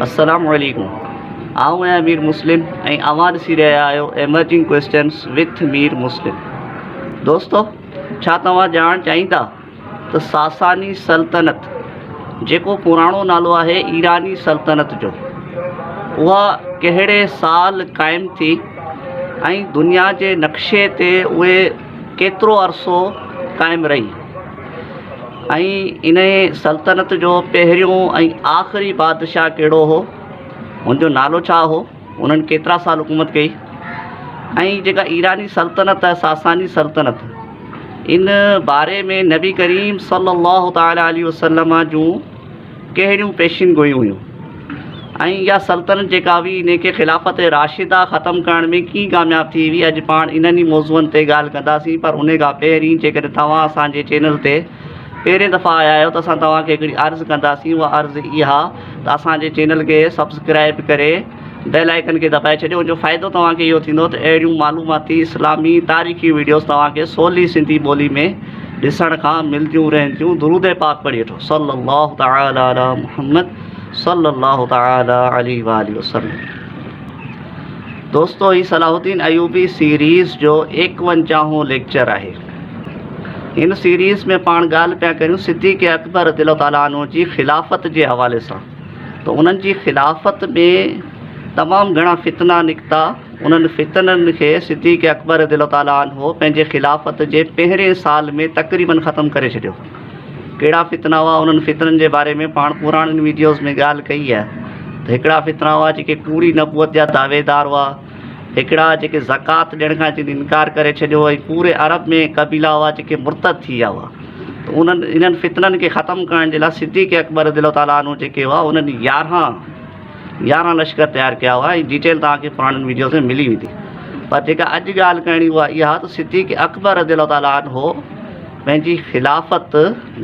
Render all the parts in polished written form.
अस्सलाम वालेकुम। आऊँ मैं मीर मुस्लिम ऐं अवां ॾिसी रहिया आहियो एमर्जिंग क्वेश्चन्स विथ मीर मुस्लिम। दोस्तो, छा तव्हां ॼाणणु चाहींदा त सासानी सल्तनत जेको पुराणो नालो आहे ईरानी सल्तनत जो, उहा कहिड़े साल क़ाइमु थी ऐं दुनिया जे नक्शे ते उहे केतिरो अरसो क़ाइमु रही, ऐं इन सल्तनत जो पहिरियों ऐं आख़िरी बादशाह कहिड़ो हो, हुनजो नालो छा हो, उन्हनि केतिरा साल हुकूमत कई, ऐं जेका ईरानी सल्तनत आहे सासानी सल्तनत, इन बारे में नबी करीम सल्लल्लाहु तआला अलैहि वसल्लम जूं कहिड़ियूं पेशिन गोयूं हुयूं, ऐं इहा सल्तनत जेका हुई इन खे ख़िलाफ़त राशिदा ख़तमु करण में कीअं कामयाबु थी हुई। अॼु पाण इन्हनि ई मौज़ूअनि ते ॻाल्हि कंदासीं, पर उन खां पहिरीं जेकॾहिं तव्हां असांजे चैनल ते पहिरें दफ़ा आया आहियो त असां तव्हांखे हिकिड़ी अर्ज़ु कंदासीं। उहा अर्ज़ु इहा त असांजे चैनल खे सब्सक्राइब करे बेल आइकन खे दॿाए छॾियो। उनजो फ़ाइदो तव्हांखे इहो थींदो त अहिड़ियूं मालूमाती इस्लामी तारीख़ी वीडियोज़ तव्हांखे सवली सिंधी ॿोली में ॾिसण खां मिलंदियूं रहंदियूं। दुरूद पाक पढ़ी वठो, सल्लल्लाहु तआला अला मुहम्मद सल्लल्लाहु तआला अलैहि वसल्लम। दोस्तो, ही सलाहुद्दीन अयूबी सीरीज़ जो 51वां लेक्चर आहे। इन सीरीज़ में पाण ॻाल्हि पिया करियूं सिद्दीक़ अकबर रज़ियल्लाहु ताला अन्हु जी ख़िलाफ़त जे हवाले सां। त उन्हनि जी ख़िलाफ़त में तमामु घणा फितना निकिता। उन्हनि फितननि खे सिद्दीक़ अकबर रज़ियल्लाहु ताला अन्हु पंहिंजे ख़िलाफ़त जे पहिरें साल में तक़रीबन ख़तमु करे छॾियो। कहिड़ा फितना हुआ, उन्हनि फितननि जे बारे में पाण पुराणनि वीडियोज़ में ॻाल्हि कई आहे। त हिकिड़ा फितना हुआ जेके कूड़ी नबूअत जा दावेदार हुआ, हिकिड़ा जेके ज़कात ॾियण खां जिन इनकार करे छॾियो, ऐं पूरे अरब में कबीला हुआ जेके मुर्तद थी विया हुआ। त उन्हनि इन्हनि फितननि खे ख़तमु करण जे लाइ सिद्दीक़ अकबर रज़ियल्लाहु ताला अन्हु जेके हुआ उन्हनि 11 लश्कर तयारु कया हुआ, ऐं डिटेल तव्हांखे पुराणनि वीडियोज़ में मिली वेंदी। पर जेका अॼु ॻाल्हि करणी उहा इहा त सिद्दीक़ अकबर रज़ियल्लाहु ताला अन्हु पंहिंजी ख़िलाफ़त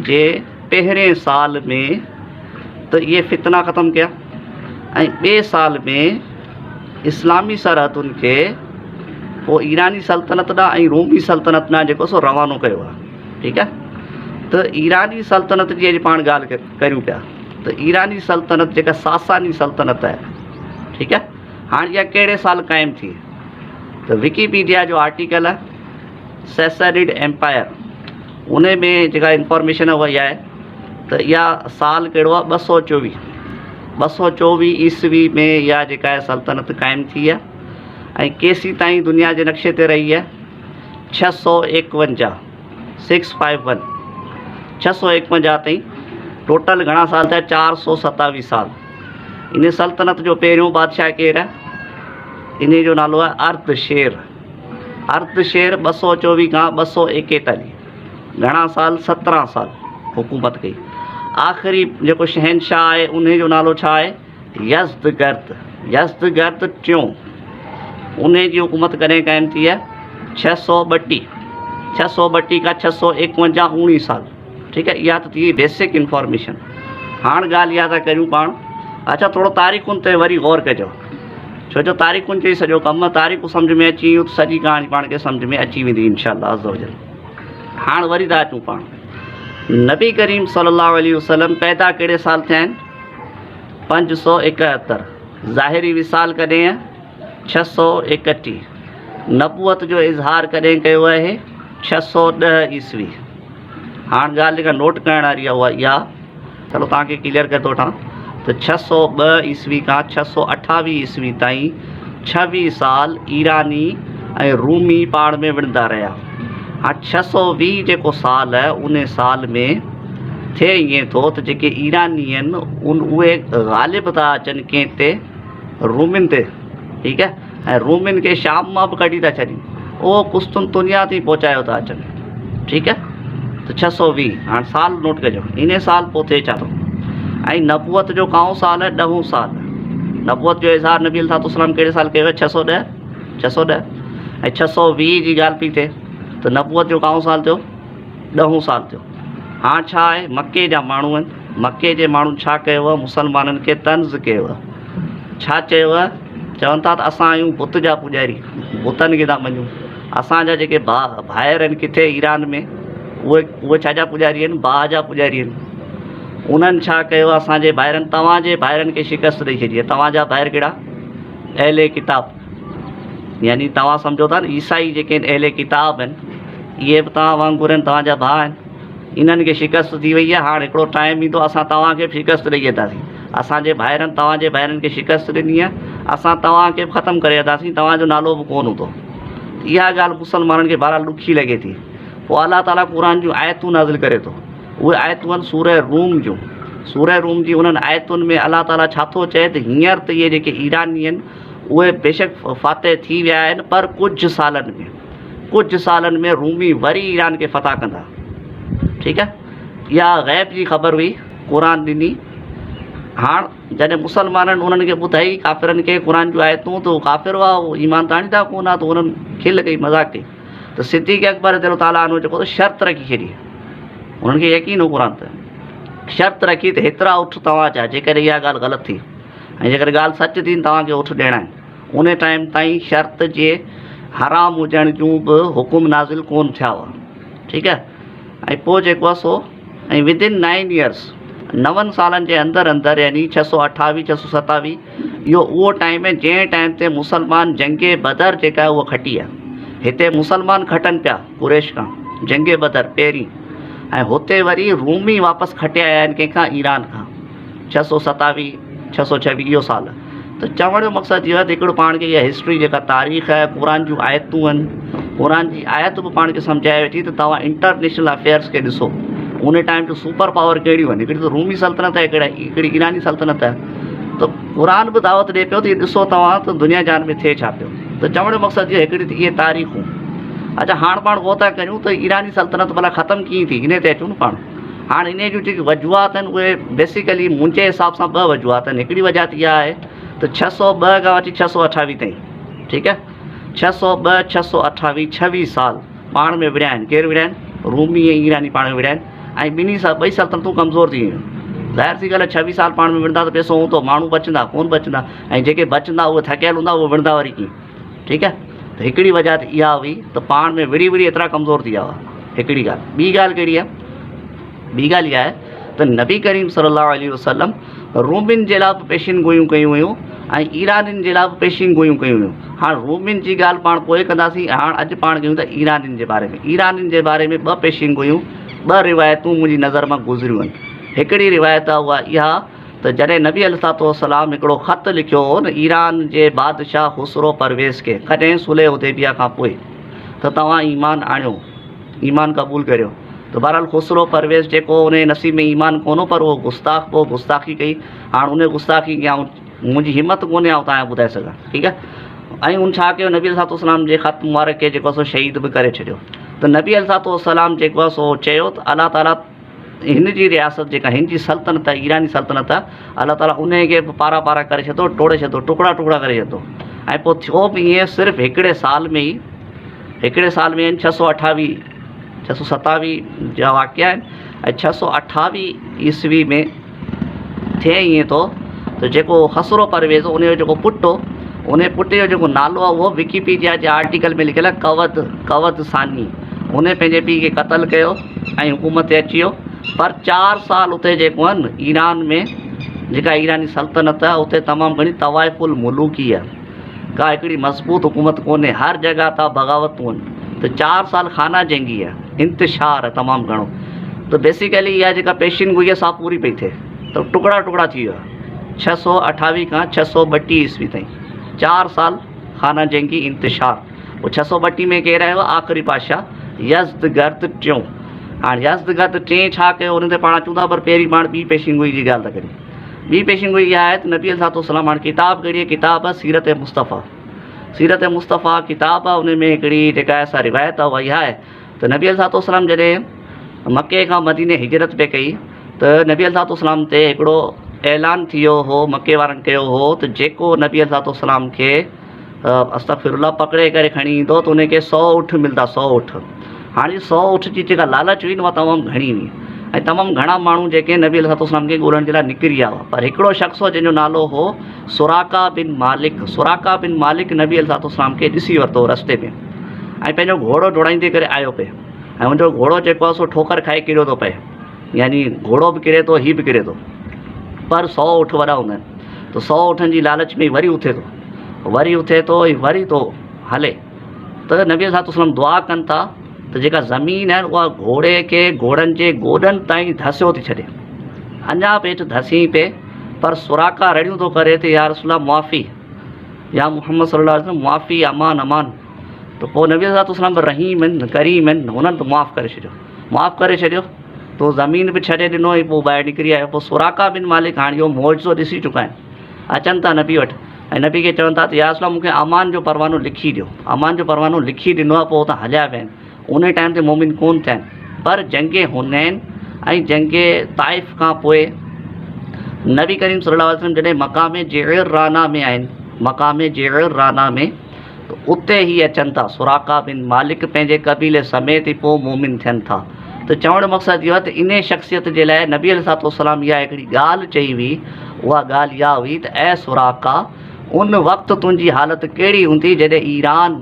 जे पहिरें साल में त इहे फितना ख़तमु कया, ऐं ॿिए साल में इस्लामी सरहदुनि खे पोइ ईरानी सल्तनत ॾांहुं ऐं रोमी सल्तनत ॾांहुं जेको सो रवानो कयो आहे। ठीकु आहे, त ईरानी सल्तनत जी अॼु पाण ॻाल्हि करियूं पिया। त ईरानी सल्तनत जेका सासानी सल्तनत आहे, ठीकु आहे, हाणे इहा कहिड़े साल क़ाइमु थी? त विकीपीडिया जो आर्टिकल आहे सैसरिड एम्पायर, उन में जेका इंफॉर्मेशन आहे उहा इहा आहे त इहा साल कहिड़ो आहे 224 ईस्वी में इहा जेका आहे सल्तनत क़ाइमु थी आहे, ऐं केसी ताईं दुनिया जे नक्शे ते रही आहे 651 651 ताईं। टोटल घणा साल थिया? 427 साल। इन सल्तनत जो पहिरियों बादशाह केरु आहे? इन जो नालो आहे अर्दशेर। अर्दशेर 224 खां 241 घणा साल? 17 साल हुकूमत कई। आख़िरी जेको शहनशाह आहे उन जो नालो छा आहे? यज़दगर्द। यज़दगर्द टियों, उन जी हुकूमत कॾहिं क़ाइमु थी आहे? 632 खां 651 19 साल। ठीकु आहे, इहा त थी बेसिक इंफॉर्मेशन। हाणे ॻाल्हि इहा था करियूं पाण, अच्छा थोरो तारीख़ुनि ते वरी गौर कजो, छो जो तारीख़ुनि जो ई सॼो कमु आहे। तारीख़ूं सम्झ में अची वियूं त सॼी कहाणी पाण खे सम्झ में अची वेंदी इंशाअल्लाह अज़्ज़ व जल। हाणे वरी था अचूं पाण, नबी करीम सल्लल्लाहु अलैहि वसल्लम पैदा कहिड़े साल थिया आहिनि? 571। ज़ाहिरी विसाल कॾहिं आहे? 631। नबूअत जो इज़हार कॾहिं कयो आहे? 610 ईस्वी। हाणे ॻाल्हि जेका नोट करण वारी आहे उहा इहा, चलो तव्हांखे क्लियर करे थो वठां त 602 ईस्वी खां 628 ईस्वी ताईं 26 साल ईरानी ऐं रूमी पाण में विढ़ंदा रहिया। हाणे 620 जेको साल आहे उन साल में थिए ईअं थो त जेके ईरानी आहिनि उहे ग़ालिब था अचनि कंहिं ते? रूमिन ते। ठीकु आहे, ऐं रूमिन खे शाम मां बि कढी था छॾनि, उहो कुस्तुनतुनिया ताईं पहुचायो था अचनि। ठीकु आहे, त 620। हाणे साल नोट कजो, इन साल पोइ थिए छा थो? ऐं नबूअत जो काओं साल आहे? 10हों साल। नबूअत जो इज़हार नबी अलैहिस्सलाम कहिड़े साल कयो आहे? 610। ऐं 620 जी ॻाल्हि पई थिए त नबूअत जो काओं साल थियो? 10हों साल थियो। हाणे छा आहे? मके जा माण्हू आहिनि, मके जे माण्हुनि छा कयो आहे? मुसलमाननि खे तंज़ कयो आहे। छा चयो आहे? चवनि था त असां आहियूं बुत जा पुॼारी, बुतनि खे था मञूं। असांजा जेके भाइर आहिनि किथे ईरान में, उहे छा जा पुॼारी आहिनि? बाहि जा पुॼारी आहिनि। उन्हनि छा कयो, असांजे भाइरनि तव्हांजे भाइरनि खे शिकस्त ॾेई छॾी। तव्हांजा भाइर कहिड़ा? अहले किताब, यानी तव्हां सम्झो था न ईसाई जेके आहिनि अहले किताब आहिनि, इहे बि तव्हां वांगुरु आहिनि, तव्हांजा भाउ आहिनि। इन्हनि खे शिकस्त थी वई आहे। हाणे हिकिड़ो टाइम ईंदो असां तव्हांखे बि शिकस्त ॾेई वेंदासीं। असांजे भाइरनि तव्हांजे भाइरनि खे शिकस्त ॾिनी आहे, असां तव्हांखे बि ख़तमु करे वेंदासीं, तव्हांजो नालो बि कोन हूंदो। इहा ॻाल्हि मुसलमाननि खे बहरहाल ॾुखी लॻे थी। पोइ अलाह ताला क़ुर जूं आयतूं नाज़िल करे थो। उहे आयतूं आहिनि सूरह रूम जूं। सूरह रूम जी उन्हनि आयतुनि में अलाह ताला छा थो चए त हींअर त इहे जेके ईरानी आहिनि उहे बेशक फ़ातह थी विया आहिनि, पर कुझु सालनि में रूमी वरी ईरान खे फ़तह कंदा। ठीकु आहे, इहा ग़ैब जी ख़बर हुई, क़ुर ॾिनी। हाणे जॾहिं मुसलमाननि उन्हनि खे ॿुधाई काफ़िरनि खे क़ुर जूं आयतूं, त उहो काफ़िर हुआ, उहो ईमान त आणींदा कोन हुआ, त उन्हनि खिल कई, मज़ाक़ कई। त सिद्दीक़ अकबर रज़ियल्लाहु ताला अन्हु जेको शर्त रखी छॾी, उन्हनि खे यकीन हो क़ुर ते, शर्त रखी त हेतिरा उठ तव्हां चया, जेकॾहिं इहा ॻाल्हि ग़लति थी ऐं जेकॾहिं ॻाल्हि सच थी तव्हांखे उठ ॾियणा आहिनि। उन टाइम ताईं शर्त जे हराम हुजण जूं बि हुकुम नाज़िल कोन थिया हुआ। ठीकु आहे, ऐं पोइ जेको आहे सो ऐं विदिन 9 इयर्स 9 सालनि जे अंदरि यानी 628 627 इहो उहो टाइम आहे जंहिं टाइम ते मुसलमान जंगे बदर जेका आहे उहा खटी आहे। हिते मुसलमान खटनि पिया कुरैश खां जंगे बदर पहिरीं, ऐं हुते वरी रूमी वापसि खटिया आया आहिनि कंहिंखां, ईरान खां 627 626 इहो साल। त चवण जो मक़सदु इहो आहे त हिकिड़ो पाण खे इहा हिस्ट्री जेका तारीख़ आहे, क़ुर जूं आयतूं आहिनि, क़ुर जी आयत बि पाण खे सम्झाए वेठी त तव्हां इंटरनेशनल अफेयर्स खे ॾिसो। उन टाइम जो सुपर पावर कहिड़ियूं आहिनि, हिकिड़ी त रूमी सल्तनत आहे, हिकिड़ी ईरानी सल्तनत आहे। त क़ुर बि दावत ॾिए पियो त इहो ॾिसो तव्हां त दुनिया जहान में थिए छा पियो। त चवण जो मक़सदु इहो हिकिड़ी त इहे तारीख़ूं। अच्छा, हाणे पाण उहो था कयूं त ईरानी सल्तनत भला ख़तमु कीअं थी, इन ते अचूं न पाण। हाणे इन जूं जेकी वजूहात आहिनि उहे बेसिकली मुंहिंजे हिसाब सां 2 वजूहात आहिनि। हिकिड़ी वजह त इहा आहे त 602 खां वठी 628 ताईं, ठीकु आहे, 602 628 26 साल पाण में विड़िया आहिनि। केरु विड़िया आहिनि? रूमी ऐं ईरानी पाण में विड़िया आहिनि, ऐं ॿई सल्तनतूं कमज़ोर थी वियूं। ज़ाहिर सी ॻाल्हि आहे 26 साल पाण में विढ़ंदा त पैसो हूंदो, माण्हू बचंदा कोन बचंदा, ऐं जेके बचंदा उहे थकियल हूंदा, उहे विढ़ंदा वरी कीअं। ठीकु आहे, त हिकिड़ी वजह त इहा हुई त पाण में विड़ी एतिरा कमज़ोर थी विया हुआ, हिकिड़ी ॻाल्हि। ॿी ॻाल्हि कहिड़ी आहे? ॿी ॻाल्हि इहा आहे त नबी करीम सल्लल्लाहु अलैहि वसल्लम रूमिन जे लाइ बि पेशिन गोयूं कयूं हुयूं ऐं ईरानियुनि जे लाइ बि पेशिन गोयूं कयूं हुयूं। हाणे रूमिन जी ॻाल्हि पाण पोइ कंदासीं, हाणे अॼु पाण कयूं था ईरानियुनि जे बारे में। ईरानियुनि जे बारे में 2 पेशिन गोयूं, 2 रिवायतूं मुंहिंजी नज़र मां गुज़रियूं आहिनि। हिकिड़ी रिवायत आहे उहा इहा त जॾहिं नबी अलैहिस्सलाम हिकिड़ो ख़त लिखियो हो न ईरान जे बादशाह खुसरो परवेज़ खे, कॾहिं सुलह हुदैबिया खां पोइ, त तव्हां ईमान आणियो, ईमान क़बूल करियो। त बहरहाल खुसरो परवेज़ जेको उन नसीब में ईमान कोन हो, पर उहो पोइ गुस्ताखी कई। हाणे उन गुस्ताखी कया, मुंहिंजी हिमत कोन्हे आउं तव्हांखे ॿुधाए सघां। ठीकु आहे, ऐं उन छा कयो, नबी अलैहिस्सलाम जे ख़त मुबारक खे जेको आहे सो शहीद बि करे छॾियो। त नबी अलैहिस्सलाम जेको आहे सो चयो त अलाह ताला हिन जी रियासत जेका हिन जी सल्तनत आहे, ईरानी सल्तनत आहे, अलाह ताला उन खे बि पारा पारा करे छॾियो, टोड़े छॾियो, टुकड़ा टुकड़ा करे छॾियो। ऐं पोइ थियो बि ईअं, सिर्फ़ु हिकिड़े साल में आहिनि 628 627 जा वाक़िया आहिनि। ऐं 628 ईस्वी में थिए ईअं थो त जेको खसरो परवेज़ उनजो जेको पुटु हो, उन पुट जो जेको नालो आहे उहो विकीपीडिया जे आर्टिकल में लिखियलु आहे, कवद सानी। उन पंहिंजे पीउ खे क़तलु कयो ऐं हुकूमत ते अची वियो। पर 4 साल उते जेको आहे न ईरान में जेका ईरानी सल्तनत आहे उते तमामु घणी तवाइफ़ुल मुलूकी आहे, का हिकिड़ी मज़बूत हुकूमत कोन्हे, हर जॻह तां बग़ावतूं आहिनि। त 4 साल खाना जंगी आहे, इंतिशार आहे तमामु घणो। त बेसिकली इहा जेका पेशिन गोई आहे सा पूरी पई थिए, त टुकड़ा टुकड़ा थी वियो आहे 628 खां 632 ईस्वी ताईं। 4 साल खाना जंगी इंतिशार। पोइ 632 में केरु आयो? आख़िरी पातशाह यज़दगर्द टियों। हाणे यज़दगर्द टे छा कयो उन ते पाण अचूं था, पर पहिरीं पाण ॿी पेशिन गोई जी ॻाल्हि था करियूं। ॿी पेशिन गोई इहा आहे त नबी अलैहिस्सलाम हाणे किताब कहिड़ी आहे? किताब आहे सीरत मुस्तफ़ा। सीरत मुस्तफ़ा किताब आहे, उन में हिकिड़ी जेका आहे सा रिवायत आहे उहा इहा आहे त नबी अलैहिस्सलाम जॾहिं मके खां मदीने हिजरत पे कई त नबी अलैहिस्सलाम ते हिकिड़ो ऐलान थी वियो हो, मके वारनि कयो हो त जेको नबी अलैहिस्सलाम खे अस्तग़फिरुल्लाह पकड़े करे खणी ईंदो त उनखे 100 ऊठ मिलंदा, 100 ऊठ। हाणे 100 ऊठ जी जेका लालच हुई न उहा तमामु घणी हुई, ऐं तमामु घणा माण्हू जेके नबी अलैहिस्सलाम खे ॻोल्हण जे लाइ निकिरी विया हुआ। पर हिकिड़ो शख़्स हो जंहिंजो नालो हो सुराका बिन मालिक। सुराका बिन मालिक नबी अलैहिस्सलाम खे ॾिसी वरितो रस्ते में ऐं पंहिंजो घोड़ो डोड़ाईंदे करे आयो पिए, ऐं हुनजो घोड़ो जेको आहे सो ठोकर खाए किरियो थो पए। यानी घोड़ो भी किरे थो, ही भी किरे थो, पर 100 ऊँट वॾा हूंदा आहिनि। त 100 ऊँटनि जी लालच में वरी उथे थो, वरी थो हले। त नबी अलैहि दुआ कनि था त जेका ज़मीन आहे उहा घोड़नि जे गोॾनि ताईं धसियो थी छॾे, अञा पेठि धसी पे, पर सुराका रड़ियूं थो करे त या रसूल अल्लाह मुआफ़ी, या मोहम्मद सल्लल्लाहु अलैहि वसल्लम मुआफ़ी, अमान अमान। त पोइ नबी अलैहि रहीम आहिनि, करीम आहिनि, हुननि त माफ़ करे छॾियो। तो ज़मीन बि छॾे ॾिनो ऐं पोइ ॿाहिरि निकिरी आयो। पोइ सुराका बिन मालिक हाणे इहो मौजो ॾिसी चुका आहिनि, अचनि था नबी वटि ऐं नबी खे चवनि था त या रसूल मूंखे अमान जो परवानो लिखी ॾियो। अमान जो परवानो लिखी ॾिनो आहे, पोइ हुतां हलिया विया आहिनि। उन टाइम ते मोमिन कोन थिया आहिनि, पर जंगे हुनैन ऐं जंगे ताइफ़ खां पोइ नबी करीम सल्लल्लाहु अलैहि वसल्लम जॾहिं मक़ाम जिअराना में आहिनि, मक़ाम जिअराना में, त उते ई अचनि था सुराका बिन मालिक पंहिंजे कबीले समेत ई पोइ मोमिन थियनि था। त चवण जो मक़सदु इहो आहे त इन शख़्सियत जे लाइ नबी अलैहिस्सलाम इहा हिकिड़ी ॻाल्हि चई हुई, उहा ॻाल्हि इहा हुई त ऐं सुराका, उन वक़्तु तुंहिंजी हालति कहिड़ी हूंदी जॾहिं ईरान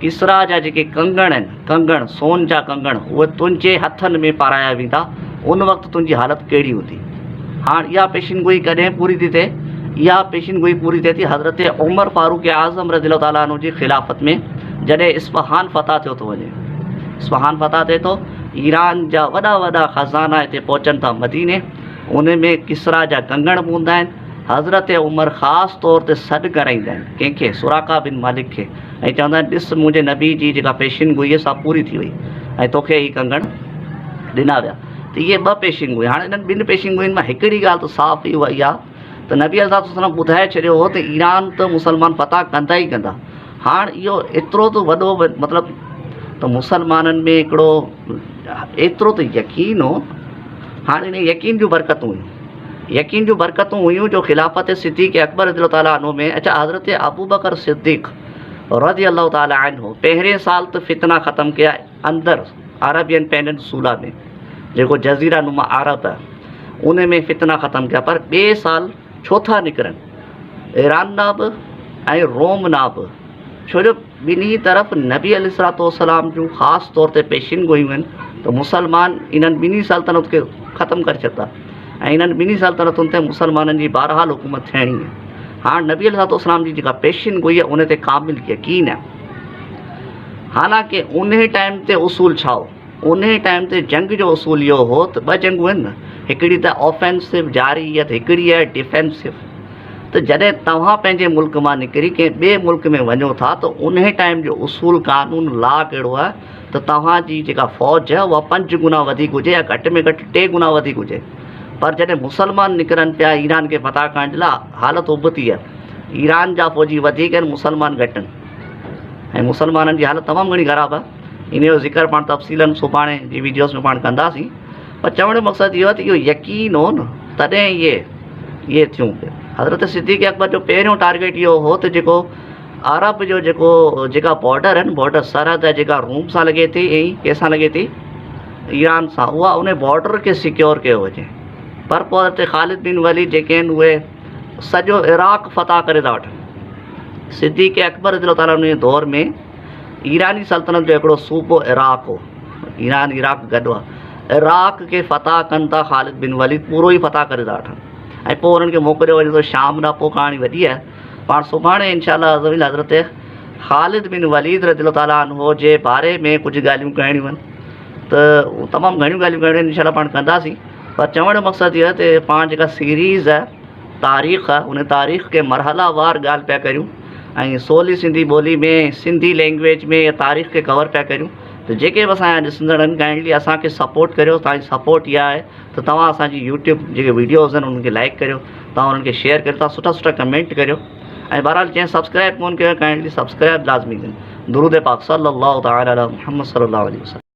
किसरा जा जेके कंगण आहिनि, कंगण सोन जा कंगण, उहे तुंहिंजे हथनि में पाराया वेंदा, उन वक़्तु तुंहिंजी हालति कहिड़ी हूंदी। हाणे इहा पेशिनगोई कॾहिं पूरी थी थिए? इहा पेशिनगोई पूरी थिए थी हज़रत उमर फारूक आज़म रज़ियल्लाहु ताला अन्हु जी ख़िलाफ़त में, जॾहिं इस्फ़हान फ़तह थियो थो वञे। इस्फ़हान फ़तह थिए थो, ईरान जा वॾा वॾा ख़ज़ाना हिते पहुचनि था मदीने, उन में किसरा जा कंगण बि हूंदा आहिनि। हज़रत उमर ख़ासि तौर ते सॾु कराईंदा आहिनि कंहिंखे, सुराका बिन मालिक खे, ऐं चवंदा आहिनि ॾिस मुंहिंजे नबी जी जेका पेशिनगोई सां पूरी थी वई ऐं तोखे ही कंगण ॾिना विया। त इहे 2 पेशिनगोई। हाणे इन्हनि 2 पेशिनगोइनि मां हिकिड़ी ॻाल्हि त साफ़ ई उहा इहा त नबी अलैहिस्सलाम ॿुधाए छॾियो हो त ईरान त मुसलमान फ़तह कंदा ई कंदा। हाणे इहो एतिरो त वॾो मतिलबु त मुसलमाननि में हिकिड़ो एतिरो त यकीन हो। हाणे इन यकीन जूं बरकतूं हुयूं जो ख़िलाफ़त सिद्दीक़ अकबर रज़ियल्लाहु ताला अन्हु में। अच्छा, हज़रत अबू बकर सिद्दीक़ रज़ियल्लाहु ताला अन्हु पहिरें साल त फितना ख़तमु कया अंदरि अरबियन पेनिनसूला में, जेको जज़ीरा नुमा अरब आहे, उन में फितना ख़तमु कया। पर ॿिए साल छो था निकिरनि ईरान ना बि ऐं रोम ना बि, छो जो ॿिन्ही तरफ़ नबी अलैहिस्सलाम जूं ख़ासि तौर ते पेशिनगोयूं आहिनि। त मुसलमान इन्हनि 2 सल्तनत खे ख़तमु करे छॾंदा ऐं इन्हनि 2 सल्तनतुनि ते मुसलमाननि जी बहरहाल हुकूमत थियणी आहे। हाणे नबी अलैहिस्सलाम जी जेका पेशिनगोई आहे उन ते कामिल यकीन आहे। हालांकि उन टाइम ते उसूल छा हो, उन टाइम ते जंग जो उसूल इहो हो त 2 जंगूं आहिनि न, हिकिड़ी त ऑफेंसिव जारियत, हिकिड़ी आहे डिफेंसिव। त जॾहिं तव्हां पंहिंजे मुल्क मां निकिरी कंहिं ॿिए मुल्क में वञो था त उन टाइम जो उसूल कानून ला कहिड़ो आहे त तव्हांजी जेका फ़ौज आहे उहा 5 गुना वधीक हुजे या घटि में घटि 3 गुना वधीक हुजे। पर जॾहिं मुसलमान निकिरनि पिया ईरान खे फ़तह करण जे लाइ, हालति उबती आहे। ईरान जा फ़ौजी वधीक आहिनि, मुसलमान घटि आहिनि ऐं मुसलमाननि जी हालति तमामु घणी ख़राबु आहे। इन जो ज़िक्र पाण तफ़सीलन सुभाणे जी वीडियोस में पाण कंदासीं। पर चवण जो मक़सदु इहो आहे त इहो यकीन हो न, तॾहिं इहे थियूं। हज़रत सिद्दीक़ अकबर जो पहिरियों टारगेट इहो हो त जेको अरब जो जेका बॉर्डर आहिनि, बॉर्डर सरहद आहे जेका रोम सां लॻे थी ऐं कंहिंसां लॻे थी, ईरान सां, उहा उन बॉर्डर खे सिक्योर कयो वञे। पर पोइ हज़रत ख़ालिद बिन वलीद जेके आहिनि उहे सॼो इराक़ फ़तह करे था वठनि। सिद्दीक़ अकबर रज़ियल्लाहु ताला उन दौर में ईरानी सल्तनत जो हिकिड़ो सूबो इराक़ हो, ईरान इराक़ गॾु आहे। इराक़ खे फ़तह कनि था ख़ालिद बिन वलीद, पूरो ई फ़तह करे था वठनि ऐं पोइ उन्हनि खे मोकिलियो वञे थो शाम ॾांहुं। पोइ कहाणी वॾी आहे, पाण सुभाणे इंशाअल्लाह हज़रत ख़ालिद बिन वलीद रज़ियल्लाहु ताला अन्हु जे बारे में कुझु ॻाल्हियूं करणियूं आहिनि। त तमामु घणियूं ॻाल्हियूं करणियूं आहिनि, इंशाअल्लाह पाण कंदासीं। पर चवण जो मक़सदु इहो आहे त पाण जेका सीरीज़ आहे तारीख़ आहे, उन तारीख़ खे मरहलावार ॻाल्हि पिया करियूं ऐं सवली सिंधी ॿोली में, सिंधी लैंग्वेज में इहा तारीख़ खे कवर पिया करियूं। त जेके बि असांजा ॾिसंदड़ आहिनि, काइंडली असांखे सपोर्ट करियो। तव्हांजी सपोर्ट इहा आहे त तव्हां असांजी यूट्यूब जेके वीडियोज़ आहिनि उन्हनि खे लाइक करियो, तव्हां उन्हनि खे शेयर करियो, तव्हां सुठा सुठा कमेंट करियो ऐं बहरहाल जंहिं सब्सक्राइब कोन कयो काइंडली सब्सक्राइब लाज़मी कयो। दुरूद पाक सल्लल्लाहु तआला अला मुहम्मद सल्लल्लाहु अलैहि वसल्लम।